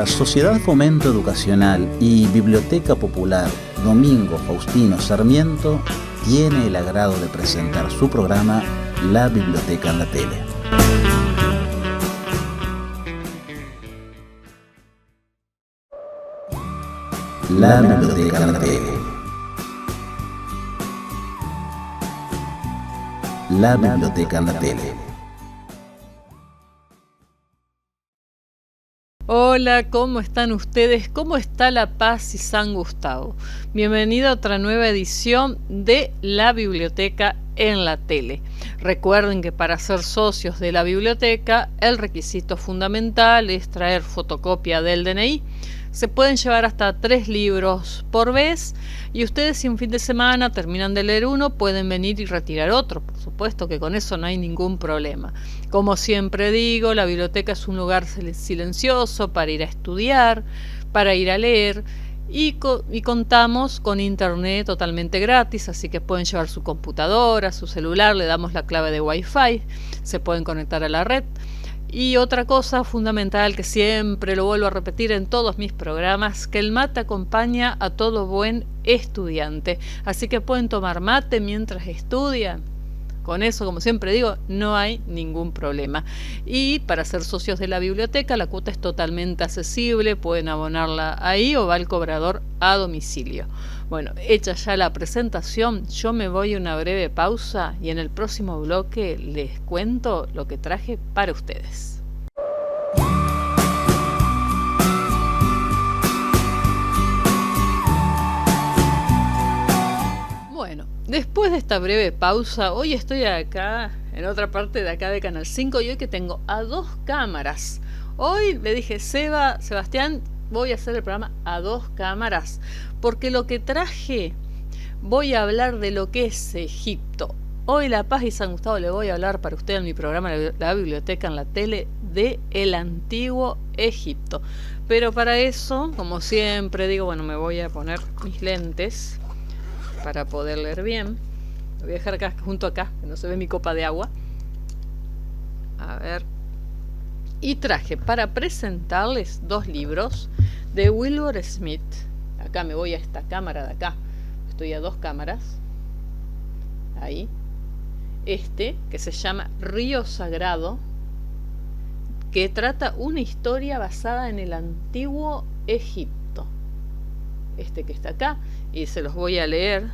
Sociedad Fomento Educacional y Biblioteca Popular Domingo Faustino Sarmiento tiene el agrado de presentar su programa La Biblioteca en la Tele. La Biblioteca en la Tele. La Biblioteca en la Tele. Hola, ¿cómo están ustedes? ¿Cómo está La Paz y San Gustavo? Bienvenido a otra nueva edición de La Biblioteca en la Tele. Recuerden que para ser socios de la biblioteca, el requisito fundamental es traer fotocopia del DNI. Se pueden llevar hasta 3 libros por vez y ustedes, si un fin de semana terminan de leer uno, pueden venir y retirar otro. Por supuesto que con eso no hay ningún problema. Como siempre digo, la biblioteca es un lugar silencioso para ir a estudiar, para ir a leer y contamos con internet totalmente gratis, así que pueden llevar su computadora, su celular, le damos la clave de Wi-Fi, se pueden conectar a la red. Y otra cosa fundamental que siempre lo vuelvo a repetir en todos mis programas, que el mate acompaña a todo buen estudiante. Así que pueden tomar mate mientras estudian. Con eso, como siempre digo, no hay ningún problema. Y para ser socios de la biblioteca, la cuota es totalmente accesible. Pueden abonarla ahí o va al cobrador a domicilio. Bueno, hecha ya la presentación, yo me voy a una breve pausa y en el próximo bloque les cuento lo que traje para ustedes. Bueno, después de esta breve pausa, hoy estoy acá, en otra parte de acá de Canal 5, y hoy que tengo a 2 cámaras. Hoy le dije, Sebastián, voy a hacer el programa a 2 cámaras, porque lo que traje, voy a hablar de lo que es Egipto. Hoy La Paz y San Gustavo le voy a hablar para usted en mi programa La Biblioteca en la Tele de el antiguo Egipto. Pero para eso, como siempre digo, bueno, me voy a poner mis lentes para poder leer bien. Lo voy a dejar acá, junto acá, que no se ve mi copa de agua. A ver. Y traje para presentarles 2 libros de Wilbur Smith. Acá me voy a esta cámara de acá. Estoy a 2 cámaras. Ahí. Este, que se llama Río Sagrado, que trata una historia basada en el antiguo Egipto. Este que está acá, y se los voy a leer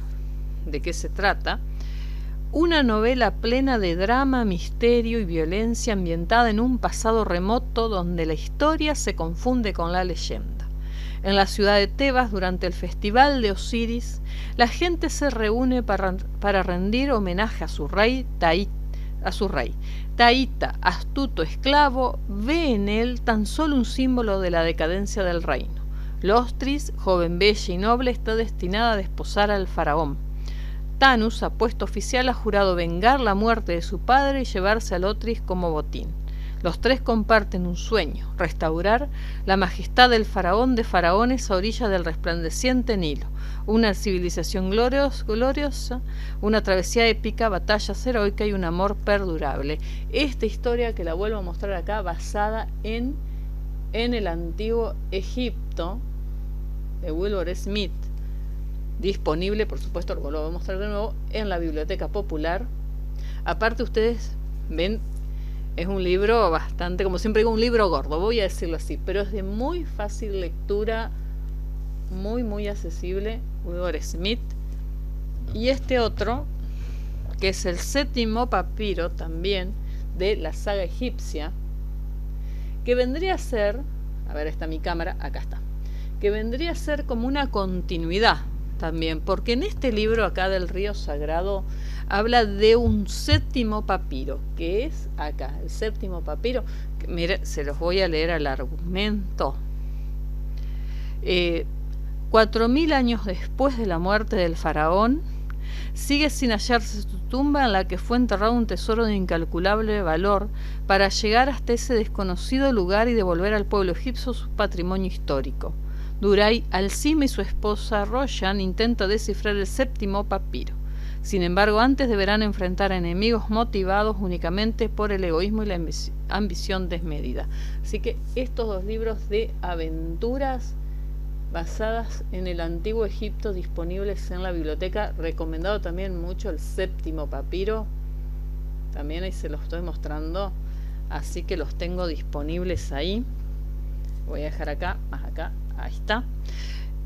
de qué se trata. Una novela plena de drama, misterio y violencia ambientada en un pasado remoto donde la historia se confunde con la leyenda. En la ciudad de Tebas, durante el festival de Osiris, la gente se reúne para rendir homenaje a su rey Taita, astuto esclavo, ve en él tan solo un símbolo de la decadencia del reino. Lostris, joven bella y noble, está destinada a desposar al faraón. Tanus, apuesto oficial, ha jurado vengar la muerte de su padre y llevarse a Lotris como botín. Los 3 comparten un sueño: restaurar la majestad del faraón de faraones a orilla del resplandeciente Nilo. Una civilización gloriosa, una travesía épica, batallas heroicas y un amor perdurable. Esta historia, que la vuelvo a mostrar acá, basada en el antiguo Egipto, de Wilbur Smith, disponible, por supuesto, lo vuelvo a mostrar de nuevo, en la Biblioteca Popular. Aparte, ustedes ven Es un libro bastante, como siempre digo, un libro gordo, voy a decirlo así, pero es de muy fácil lectura, muy accesible, Udor Smith. Y este otro, que es el 7º papiro también de la saga egipcia, que vendría a ser, a ver, está mi cámara, acá está, que vendría a ser como una continuidad también, porque en este libro acá del río sagrado habla de un 7º papiro, que es acá, el 7º papiro, que, mire, se los voy a leer al argumento. 4000 años después de la muerte del faraón, sigue sin hallarse su tumba en la que fue enterrado un tesoro de incalculable valor para llegar hasta ese desconocido lugar y devolver al pueblo egipcio su patrimonio histórico. Duray al-Sim y su esposa Roshan intentan descifrar el 7º papiro. Sin embargo, antes deberán enfrentar a enemigos motivados únicamente por el egoísmo y la ambición desmedida. Así que estos dos libros de aventuras basadas en el antiguo Egipto disponibles en la biblioteca, recomendado también mucho el 7º papiro, también ahí se los estoy mostrando, así que los tengo disponibles ahí. Voy a dejar acá, más acá, ahí está.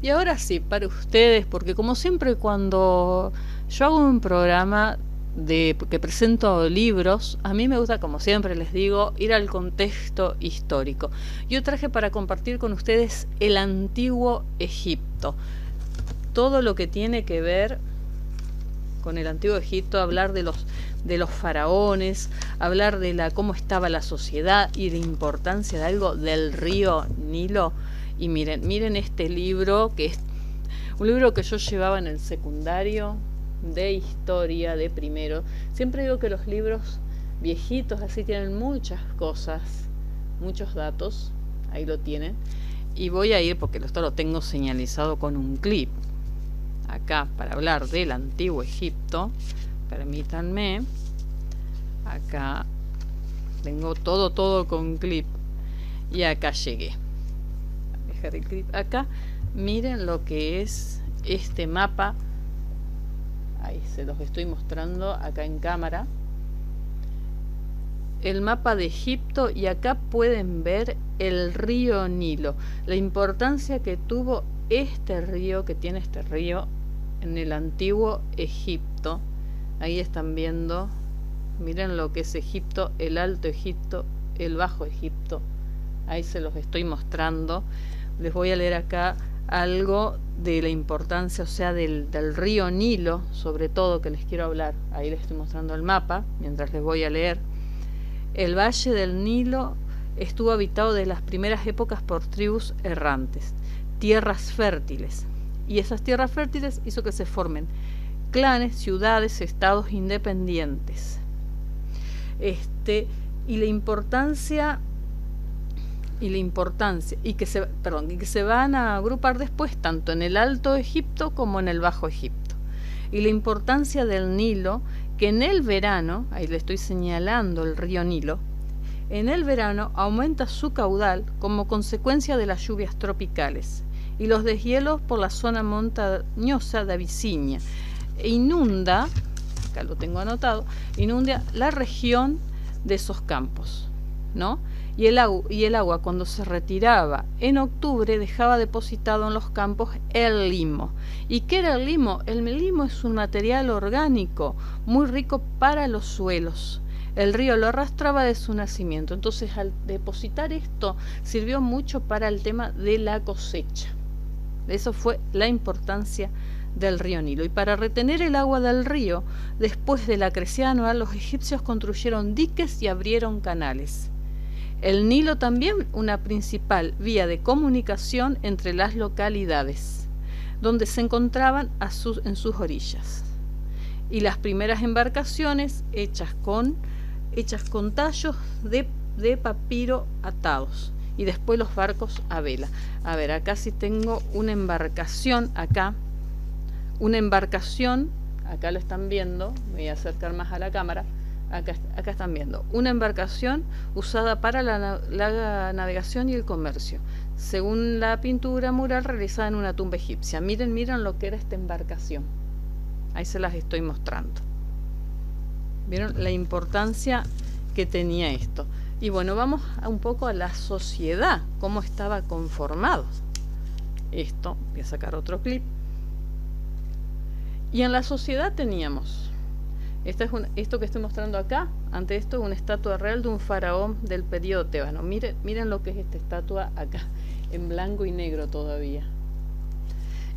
Y ahora sí, para ustedes, porque como siempre cuando yo hago un programa que presento libros, a mí me gusta, como siempre les digo, ir al contexto histórico. Yo traje para compartir con ustedes el antiguo Egipto, todo lo que tiene que ver con el antiguo Egipto, hablar de los faraones, hablar de cómo estaba la sociedad y la importancia de algo del río Nilo. Y miren este libro, que es un libro que yo llevaba en el secundario de historia, de primero. Siempre digo que los libros viejitos así tienen muchas cosas, muchos datos, ahí lo tienen. Y voy a ir, porque esto lo tengo señalizado con un clip, acá para hablar del antiguo Egipto. Permítanme, acá tengo todo con clip y acá llegué. Dejar el clip acá. Miren lo que es este mapa. Ahí se los estoy mostrando acá en cámara. El mapa de Egipto, y acá pueden ver el río Nilo. La importancia que tuvo este río, que tiene este río en el antiguo Egipto. Ahí están viendo, miren lo que es Egipto, el Alto Egipto, el Bajo Egipto. Ahí se los estoy mostrando. Les voy a leer acá algo de la importancia, o sea, del río Nilo, sobre todo, que les quiero hablar. Ahí les estoy mostrando el mapa, mientras les voy a leer. El valle del Nilo estuvo habitado desde las primeras épocas por tribus errantes, tierras fértiles. Y esas tierras fértiles hizo que se formen clanes, ciudades, estados independientes. Y que se van a agrupar después tanto en el Alto Egipto como en el Bajo Egipto. Y la importancia del Nilo, que en el verano, ahí le estoy señalando el río Nilo, en el verano aumenta su caudal como consecuencia de las lluvias tropicales y los deshielos por la zona montañosa de Abisinia, e inunda, acá lo tengo anotado, inunda la región de esos campos, ¿no? Y el agua cuando se retiraba en octubre dejaba depositado en los campos el limo. ¿Y qué era el limo? El limo es un material orgánico muy rico para los suelos. El río lo arrastraba de su nacimiento. Entonces, al depositar esto, sirvió mucho para el tema de la cosecha. Eso fue la importancia del río Nilo. Y para retener el agua del río, después de la crecida anual, los egipcios construyeron diques y abrieron canales. El Nilo también una principal vía de comunicación entre las localidades, donde se encontraban en sus orillas. Y las primeras embarcaciones hechas con tallos de papiro atados, y después los barcos a vela. A ver, acá sí tengo una embarcación, acá lo están viendo, me voy a acercar más a la cámara. Acá están viendo una embarcación usada para la navegación y el comercio, según la pintura mural realizada en una tumba egipcia. Miren lo que era esta embarcación. Ahí se las estoy mostrando. ¿Vieron la importancia que tenía esto. Y bueno, vamos un poco a la sociedad, cómo estaba conformado. Esto, voy a sacar otro clip. Y en la sociedad teníamos, esto que estoy mostrando acá, ante esto una estatua real de un faraón del periodo tebano. Miren lo que es esta estatua acá, en blanco y negro todavía.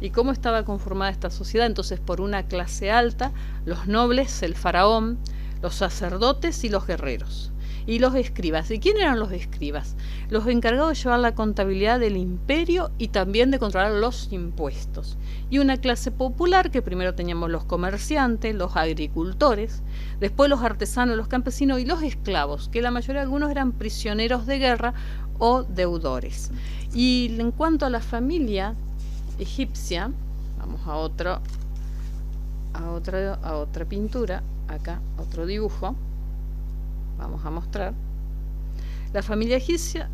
Y cómo estaba conformada esta sociedad. Entonces, por una clase alta, los nobles, el faraón, los sacerdotes y los guerreros. Y los escribas. ¿Y quién eran los escribas? Los encargados de llevar la contabilidad del imperio y también de controlar los impuestos. Y una clase popular, que primero teníamos los comerciantes, los agricultores, después los artesanos, los campesinos y los esclavos, que la mayoría de algunos eran prisioneros de guerra o deudores. Y en cuanto a la familia egipcia, vamos a otra pintura, acá otro dibujo. Vamos a mostrar. La familia egipcia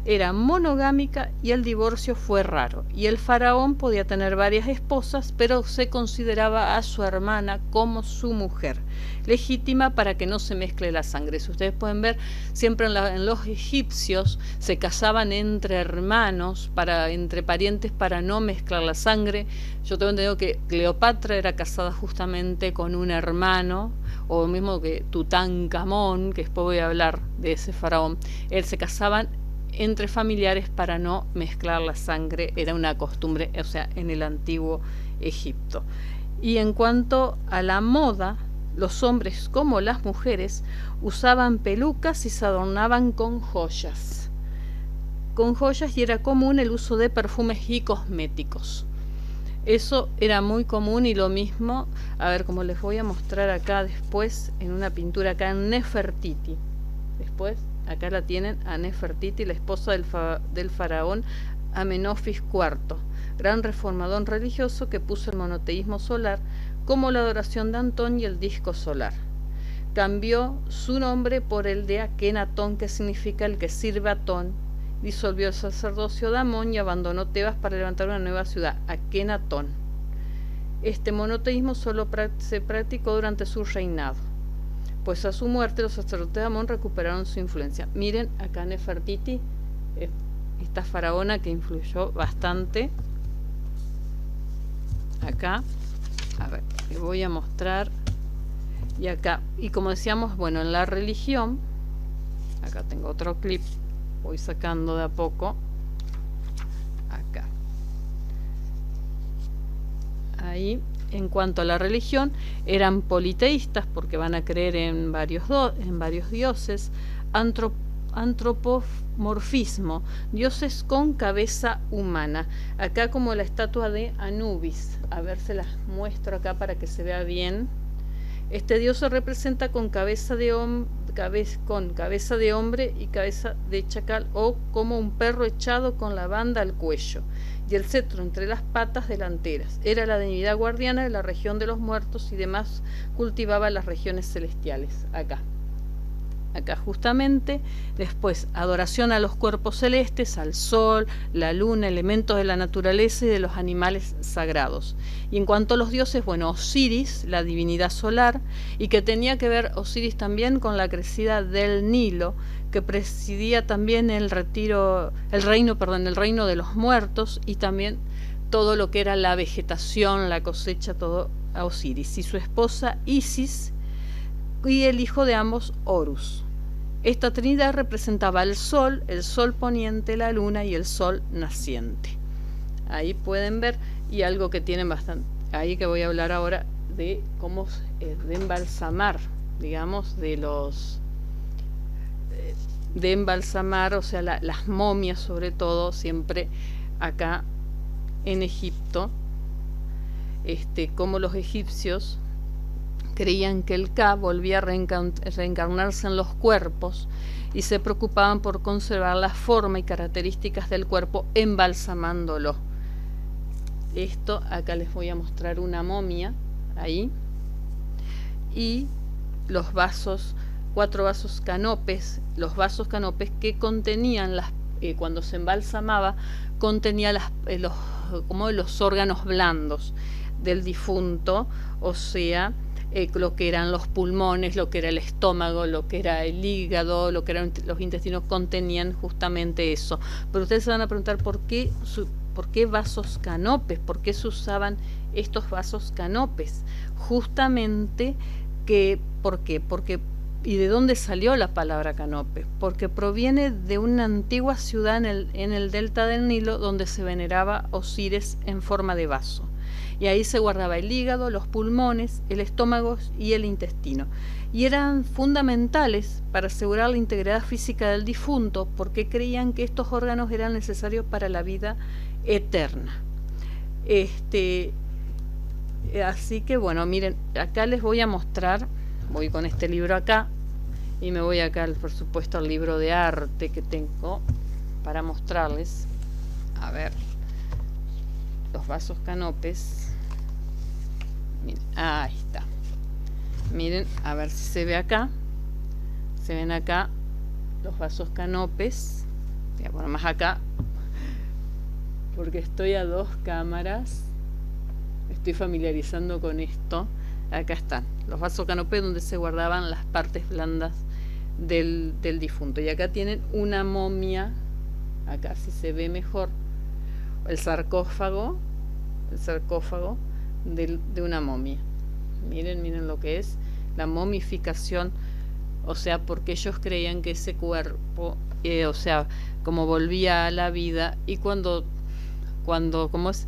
era monogámica y el divorcio fue raro. Y el faraón podía tener varias esposas, pero se consideraba a su hermana como su mujer, legítima para que no se mezcle la sangre. Si ustedes pueden ver, siempre en los egipcios se casaban entre hermanos, entre parientes, para no mezclar la sangre. Yo tengo entendido que Cleopatra era casada justamente con un hermano, o mismo que Tutankamón, que después voy a hablar de ese faraón. Él se casaban entre familiares para no mezclar la sangre, era una costumbre, o sea, en el antiguo Egipto. Y en cuanto a la moda, los hombres como las mujeres usaban pelucas y se adornaban con joyas. Y era común el uso de perfumes y cosméticos. Eso era muy común. Y lo mismo, a ver, como les voy a mostrar acá después, en una pintura acá en Nefertiti. Después, acá la tienen a Nefertiti, la esposa del faraón Amenofis IV, gran reformador religioso que puso el monoteísmo solar como la adoración de Antón y el disco solar. Cambió su nombre por el de Akenatón, que significa el que sirve a Atón. Disolvió el sacerdocio de Amón y abandonó Tebas para levantar una nueva ciudad, Akenatón. Este monoteísmo solo se practicó durante su reinado, pues a su muerte los sacerdotes de Amón recuperaron su influencia. Miren acá Nefertiti, esta faraona que influyó bastante. Acá, a ver, les voy a mostrar. Y acá, y como decíamos, bueno, en la religión, acá tengo otro clip, voy sacando de a poco. Acá. Ahí, en cuanto a la religión, eran politeístas porque van a creer en varios dioses, antropomorfismo, dioses con cabeza humana. Acá como la estatua de Anubis, a ver, se las muestro acá para que se vea bien. Este dios se representa con cabeza de hombre y cabeza de chacal, o como un perro echado con la banda al cuello y el cetro entre las patas delanteras. Era la divinidad guardiana de la región de los muertos y demás cultivaba las regiones celestiales. Acá justamente. Después, adoración a los cuerpos celestes, al sol, la luna, elementos de la naturaleza y de los animales sagrados. Y en cuanto a los dioses, bueno, Osiris, la divinidad solar, y que tenía que ver Osiris también con la crecida del Nilo, que presidía también el reino de los muertos, y también todo lo que era la vegetación, la cosecha, todo a Osiris. Y su esposa Isis, y el hijo de ambos, Horus. Esta trinidad representaba el sol poniente, la luna y el sol naciente. Ahí pueden ver, y algo que tienen bastante, ahí que voy a hablar ahora de cómo de embalsamar, digamos, de embalsamar, o sea, las momias sobre todo, siempre acá en Egipto, como los egipcios creían que el Ka volvía a reencarnarse en los cuerpos y se preocupaban por conservar la forma y características del cuerpo embalsamándolo. Esto, acá les voy a mostrar una momia, ahí, y los vasos, 4 vasos canopes, los vasos canopes que contenían, cuando se embalsamaba, contenía como los órganos blandos del difunto, o sea, lo que eran los pulmones, lo que era el estómago, lo que era el hígado, lo que eran los intestinos, contenían justamente eso. Pero ustedes se van a preguntar por qué vasos canopes, por qué se usaban estos vasos canopes. Justamente ¿por qué? Porque, ¿y de dónde salió la palabra canope? Porque proviene de una antigua ciudad en el delta del Nilo donde se veneraba Osiris en forma de vaso. Y ahí se guardaba el hígado, los pulmones, el estómago y el intestino. Y eran fundamentales para asegurar la integridad física del difunto, porque creían que estos órganos eran necesarios para la vida eterna. Así que bueno, miren, acá les voy a mostrar, voy con este libro acá, y me voy acá, por supuesto, al libro de arte que tengo para mostrarles. A ver, los vasos canopes. Miren, ahí está. Miren, a ver si se ve acá. Se ven acá los vasos canopes. Voy a poner más acá, porque estoy a 2 cámaras. Estoy familiarizando con esto. Acá están los vasos canopes donde se guardaban las partes blandas del difunto. Y acá tienen una momia. Acá si se ve mejor el sarcófago de una momia. Miren lo que es la momificación, o sea, porque ellos creían que ese cuerpo, o sea, como volvía a la vida, y cuando como es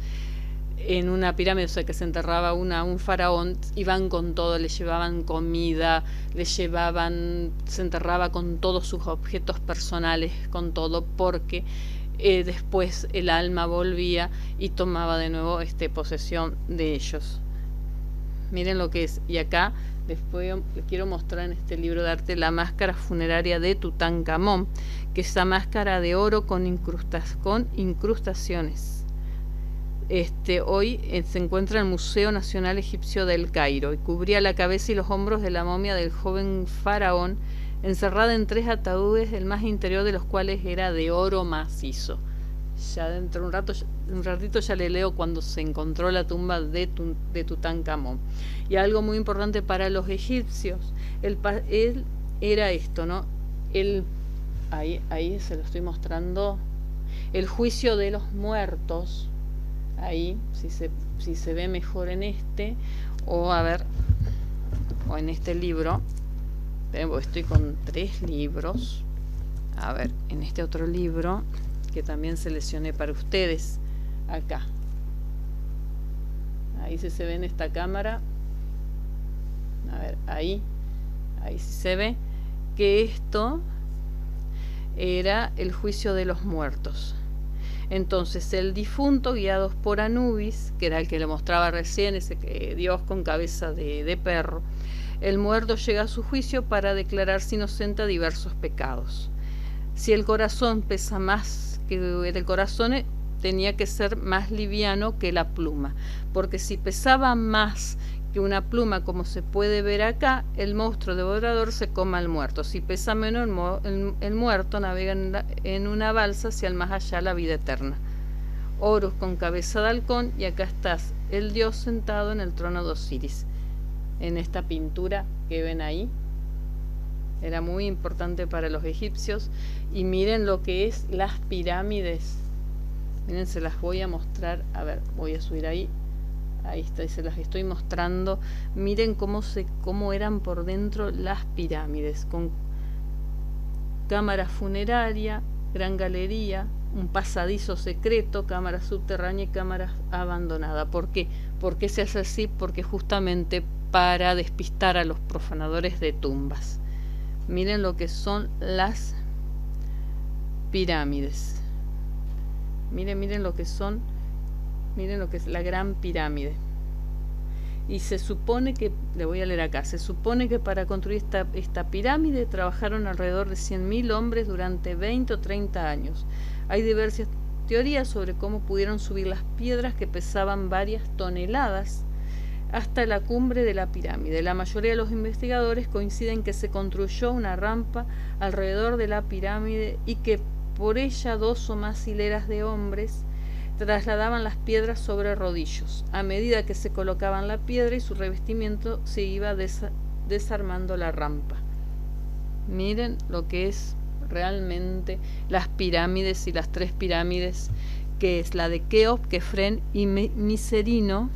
en una pirámide, o sea, que se enterraba un faraón, iban con todo, le llevaban comida, se enterraba con todos sus objetos personales, con todo, porque después el alma volvía y tomaba de nuevo posesión de ellos. Miren lo que es. Y acá les quiero mostrar en este libro de arte la máscara funeraria de Tutankamón, que es esa máscara de oro con incrustaciones. Hoy se encuentra en el Museo Nacional Egipcio del Cairo y cubría la cabeza y los hombros de la momia del joven faraón, encerrada en 3 ataúdes, el más interior de los cuales era de oro macizo. Ya dentro de un ratito ya le leo cuando se encontró la tumba de Tutankamón. Y algo muy importante para los egipcios, él era esto, ¿no? Ahí se lo estoy mostrando, el juicio de los muertos. Ahí, si se ve mejor en o en este libro. Estoy con 3 libros. A ver, en este otro libro que también seleccioné para ustedes, acá. Ahí si se ve en esta cámara. A ver, ahí sí se ve que esto era el juicio de los muertos. Entonces el difunto, guiados por Anubis, que era el que le mostraba recién, ese dios con cabeza de perro, el muerto llega a su juicio para declararse inocente a diversos pecados. Si el corazón pesa más que el corazón, tenía que ser más liviano que la pluma, porque si pesaba más que una pluma, como se puede ver acá, el monstruo devorador se come al muerto. Si pesa menos, el muerto navega en una balsa hacia el más allá, la vida eterna. Horus con cabeza de halcón, y acá estás, el dios sentado en el trono de Osiris. En esta pintura que ven ahí, era muy importante para los egipcios. Y miren lo que es las pirámides. Miren, se las voy a mostrar. A ver, voy a subir ahí. Ahí está, y se las estoy mostrando. Miren cómo eran por dentro las pirámides, con cámara funeraria, gran galería, un pasadizo secreto, cámara subterránea y cámara abandonada. ¿Por qué? ¿Por qué se hace así? Porque justamente para despistar a los profanadores de tumbas. Miren lo que son las pirámides. Miren lo que son. Miren lo que es la Gran Pirámide. Y se supone que, le voy a leer acá, se supone que para construir esta pirámide trabajaron alrededor de 100.000 hombres durante 20 o 30 años. Hay diversas teorías sobre cómo pudieron subir las piedras que pesaban varias toneladas hasta la cumbre de la pirámide. La mayoría de los investigadores coinciden que se construyó una rampa alrededor de la pirámide y que por ella 2 o más hileras de hombres trasladaban las piedras sobre rodillos. A medida que se colocaban la piedra y su revestimiento, se iba desarmando la rampa. Miren lo que es realmente las pirámides y las 3 pirámides, que es la de Keops, Kefren y Micerino,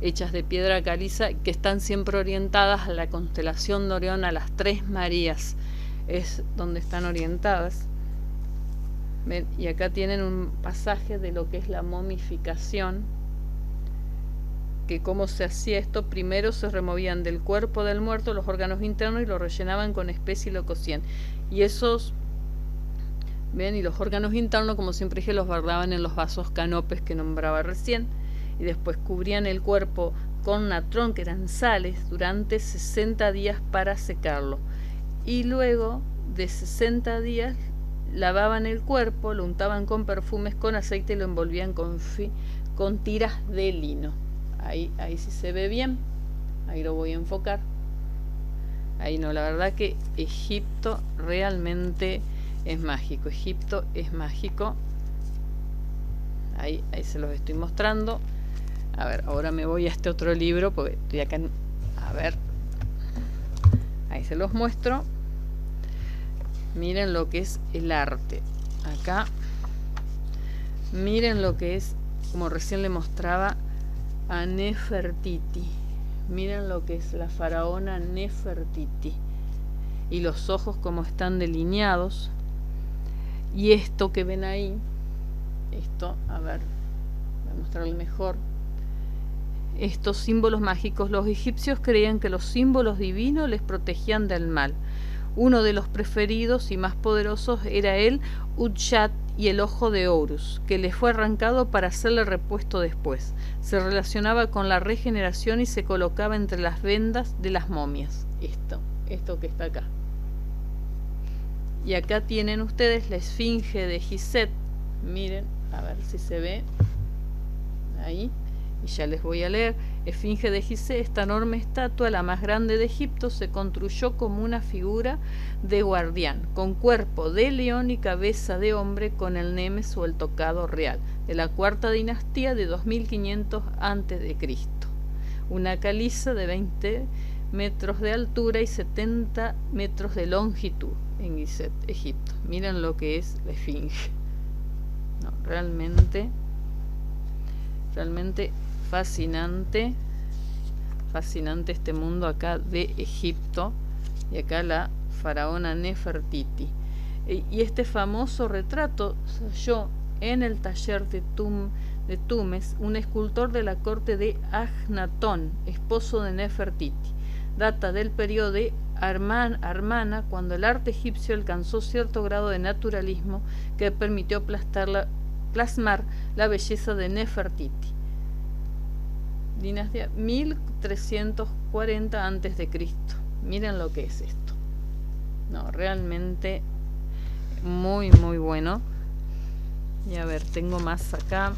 hechas de piedra caliza, que están siempre orientadas a la constelación de Orión, a las 3 Marías, es donde están orientadas. ¿Ven? Y acá tienen un pasaje de lo que es la momificación, que cómo se hacía esto. Primero se removían del cuerpo del muerto los órganos internos y lo rellenaban con especia y lo cocían. Y esos, ven, y los órganos internos, como siempre dije, los guardaban en los vasos canopes que nombraba recién, y después cubrían el cuerpo con natrón, que eran sales, durante 60 días para secarlo. Y luego de 60 días lavaban el cuerpo, lo untaban con perfumes, con aceite y lo envolvían con tiras de lino. Ahí sí se ve bien, ahí lo voy a enfocar. Ahí no, la verdad que Egipto realmente es mágico. Egipto es mágico. Ahí se los estoy mostrando. A ver, ahora me voy a este otro libro porque estoy acá. A ver, ahí se los muestro. Miren lo que es el arte. Acá, miren lo que es, como recién le mostraba, a Nefertiti. Miren lo que es la faraona Nefertiti. Y los ojos como están delineados. Y esto que ven ahí, esto, a ver, voy a mostrarle mejor. Estos símbolos mágicos, los egipcios creían que los símbolos divinos les protegían del mal. Uno de los preferidos y más poderosos era el Udshat y el ojo de Horus, que le fue arrancado para hacerle repuesto después. Se relacionaba con la regeneración y se colocaba entre las vendas de las momias. Esto que está acá. Y acá tienen ustedes la esfinge de Gizeh. Miren, a ver si se ve. Ahí. Y ya les voy a leer. Esfinge de Gizeh, esta enorme estatua, la más grande de Egipto, se construyó como una figura de guardián, con cuerpo de león y cabeza de hombre, con el nemes o el tocado real, de la 4ª dinastía de 2500 a.C. Una caliza de 20 metros de altura y 70 metros de longitud en Gizeh, Egipto. Miren lo que es la esfinge. No, realmente fascinante este mundo acá de Egipto. Y acá la faraona Nefertiti. Y este famoso retrato se halló en el taller de Tumes, un escultor de la corte de Agnatón, esposo de Nefertiti. Data del periodo de Armana, cuando el arte egipcio alcanzó cierto grado de naturalismo que permitió plasmar la belleza de Nefertiti. Dinastía 1340 a.C. Miren lo que es esto. No, realmente muy muy bueno. Y a ver, tengo más acá.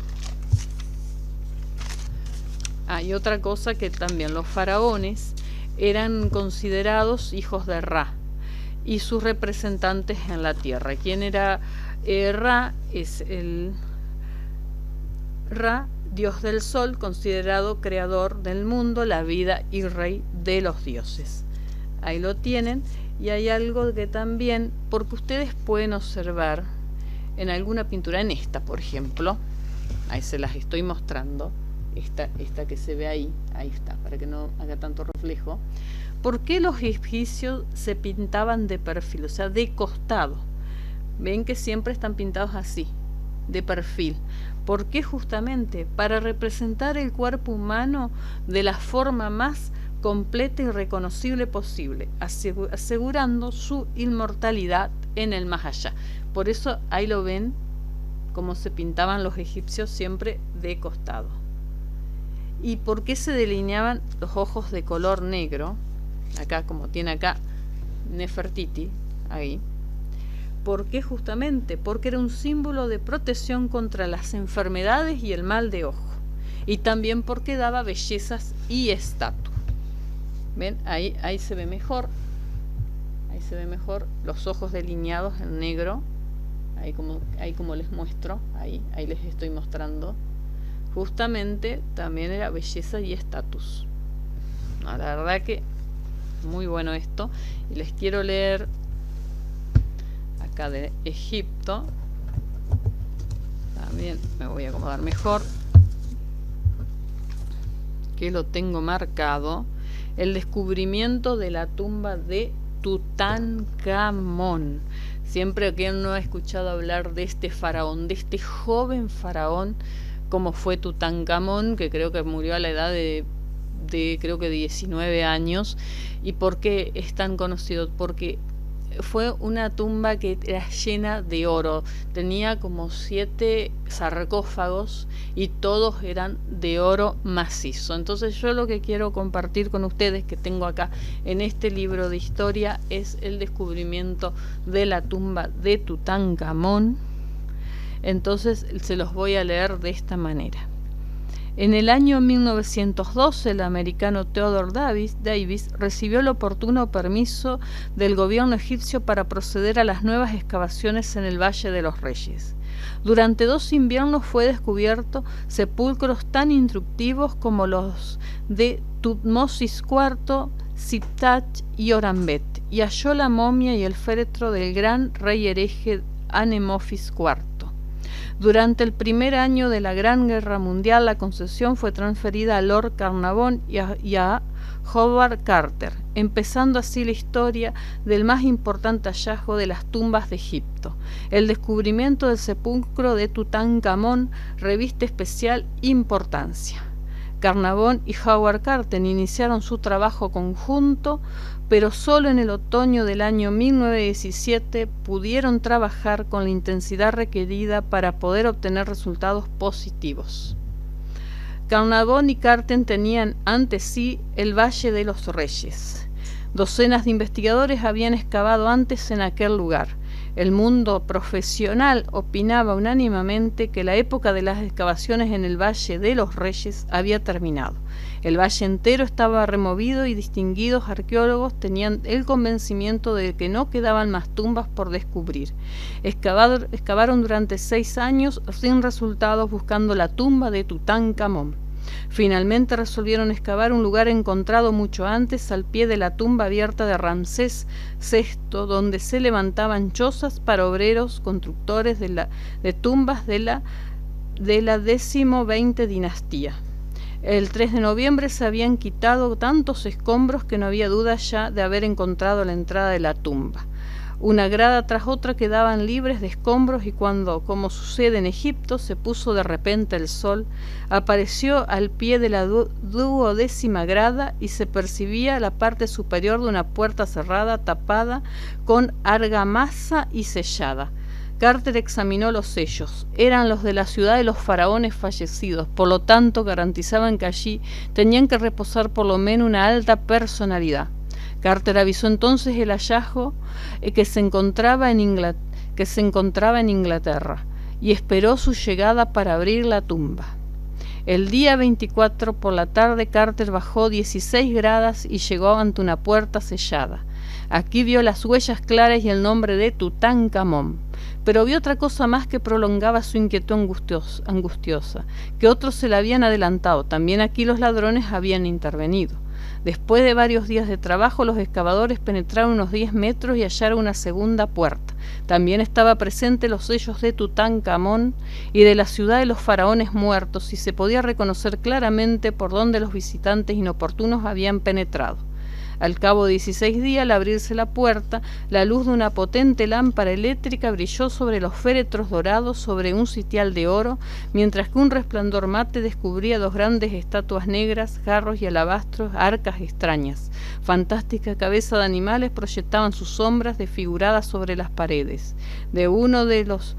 Y otra cosa, que también los faraones eran considerados hijos de Ra y sus representantes en la tierra. ¿Quién era Ra? Es el Ra, dios del sol, considerado creador del mundo, la vida y rey de los dioses. Ahí lo tienen. Y hay algo que también, porque ustedes pueden observar en alguna pintura, en esta por ejemplo, ahí se las estoy mostrando, esta que se ve ahí está, para que no haga tanto reflejo. ¿Por qué los egipcios se pintaban de perfil, o sea, de costado? Ven que siempre están pintados así, de perfil. ¿Por qué? Justamente para representar el cuerpo humano de la forma más completa y reconocible posible, asegurando su inmortalidad en el más allá. Por eso ahí lo ven, como se pintaban los egipcios, siempre de costado. ¿Y por qué se delineaban los ojos de color negro? Acá, como tiene acá Nefertiti, ahí. ¿Por qué? Justamente porque era un símbolo de protección contra las enfermedades y el mal de ojo. Y también porque daba bellezas y estatus. ¿Ven? Ahí se ve mejor. Ahí se ve mejor los ojos delineados en negro. ahí como les muestro, ahí les estoy mostrando, justamente también era belleza y estatus. No, la verdad que muy bueno esto. Y les quiero leer acá de Egipto. También me voy a acomodar mejor, que lo tengo marcado. El descubrimiento de la tumba de Tutankamón. Siempre que no ha escuchado hablar de este faraón, de este joven faraón, como fue Tutankamón, que creo que murió a la edad de creo que 19 años. ¿Y por qué es tan conocido? Porque fue una tumba que era llena de oro, tenía como 7 sarcófagos y todos eran de oro macizo. Entonces yo lo que quiero compartir con ustedes, que tengo acá en este libro de historia, es el descubrimiento de la tumba de Tutankamón. Entonces se los voy a leer de esta manera. En el año 1912, el americano Theodore Davis recibió el oportuno permiso del gobierno egipcio para proceder a las nuevas excavaciones en el Valle de los Reyes. Durante 2 inviernos fue descubierto sepulcros tan instructivos como los de Tutmosis IV, Siptach y Orambet, y halló la momia y el féretro del gran rey hereje Anemofis IV. Durante el primer año de la Gran Guerra Mundial, la concesión fue transferida a Lord Carnarvon y a Howard Carter, empezando así la historia del más importante hallazgo de las tumbas de Egipto. El descubrimiento del sepulcro de Tutankamón reviste especial importancia. Carnarvon y Howard Carter iniciaron su trabajo conjunto, pero solo en el otoño del año 1917 pudieron trabajar con la intensidad requerida para poder obtener resultados positivos. Carnarvon y Carter tenían ante sí el Valle de los Reyes. Docenas de investigadores habían excavado antes en aquel lugar. El mundo profesional opinaba unánimemente que la época de las excavaciones en el Valle de los Reyes había terminado. El valle entero estaba removido y distinguidos arqueólogos tenían el convencimiento de que no quedaban más tumbas por descubrir. Excavaron durante 6 años sin resultados buscando la tumba de Tutankamón. Finalmente resolvieron excavar un lugar encontrado mucho antes al pie de la tumba abierta de Ramsés VI, donde se levantaban chozas para obreros constructores de tumbas de la XX dinastía. El 3 de noviembre se habían quitado tantos escombros que no había duda ya de haber encontrado la entrada de la tumba. Una grada tras otra quedaban libres de escombros y cuando, como sucede en Egipto, se puso de repente el sol, apareció al pie de la 12ª grada y se percibía la parte superior de una puerta cerrada, tapada con argamasa y sellada. Carter examinó los sellos. Eran los de la ciudad de los faraones fallecidos, por lo tanto garantizaban que allí tenían que reposar por lo menos una alta personalidad. Carter avisó entonces el hallazgo que se encontraba en Inglaterra y esperó su llegada para abrir la tumba. El día 24 por la tarde Carter bajó 16 gradas y llegó ante una puerta sellada. Aquí vio las huellas claras y el nombre de Tutankamón, pero vio otra cosa más que prolongaba su inquietud angustiosa, que otros se la habían adelantado. También aquí los ladrones habían intervenido. Después de varios días de trabajo, los excavadores penetraron unos 10 metros y hallaron una segunda puerta. También estaba presente los sellos de Tutankamón y de la ciudad de los faraones muertos, y se podía reconocer claramente por dónde los visitantes inoportunos habían penetrado. Al cabo de 16 días, al abrirse la puerta, la luz de una potente lámpara eléctrica brilló sobre los féretros dorados sobre un sitial de oro, mientras que un resplandor mate descubría 2 grandes estatuas negras, jarros y alabastros, arcas extrañas. Fantásticas cabezas de animales proyectaban sus sombras desfiguradas sobre las paredes. De uno de los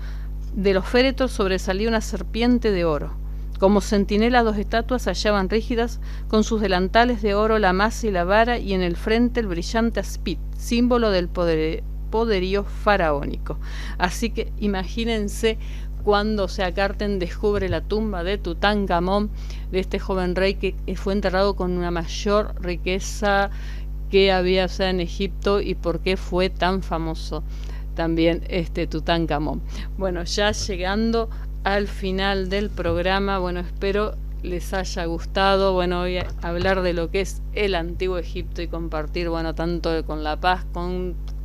féretros sobresalía una serpiente de oro. Como centinela, 2 estatuas se hallaban rígidas, con sus delantales de oro, la maza y la vara, y en el frente el brillante aspid, símbolo del poderío faraónico. Así que imagínense cuando Carter descubre la tumba de Tutankamón, de este joven rey que fue enterrado con una mayor riqueza que había en Egipto, y por qué fue tan famoso. también Tutankamón. Bueno, ya llegando al final del programa, bueno, espero les haya gustado. Bueno, voy a hablar de lo que es el Antiguo Egipto y compartir, bueno, tanto con La Paz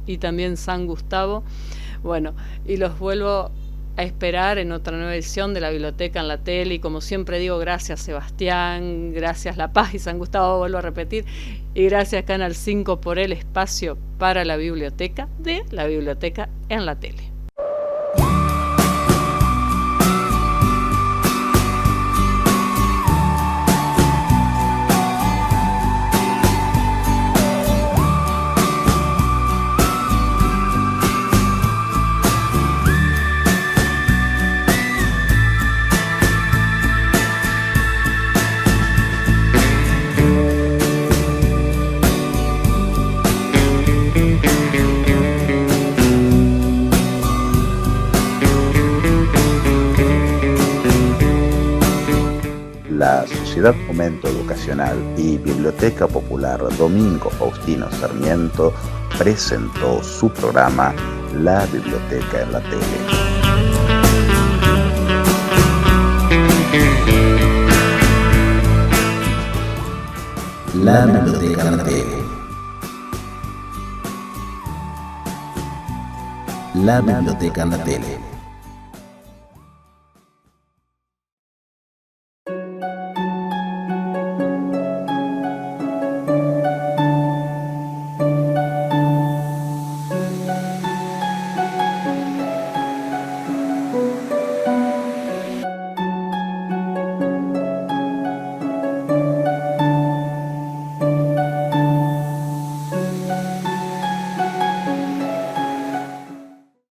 y también San Gustavo. Bueno, y los vuelvo a esperar en otra nueva edición de la Biblioteca en la Tele. Y como siempre digo, gracias Sebastián, gracias La Paz y San Gustavo, vuelvo a repetir, y gracias Canal 5 por el espacio para la biblioteca de la Biblioteca en la Tele. La Sociedad Fomento Educacional y Biblioteca Popular Domingo Faustino Sarmiento presentó su programa La Biblioteca en la Tele. La Biblioteca en la Tele. La Biblioteca en la Tele.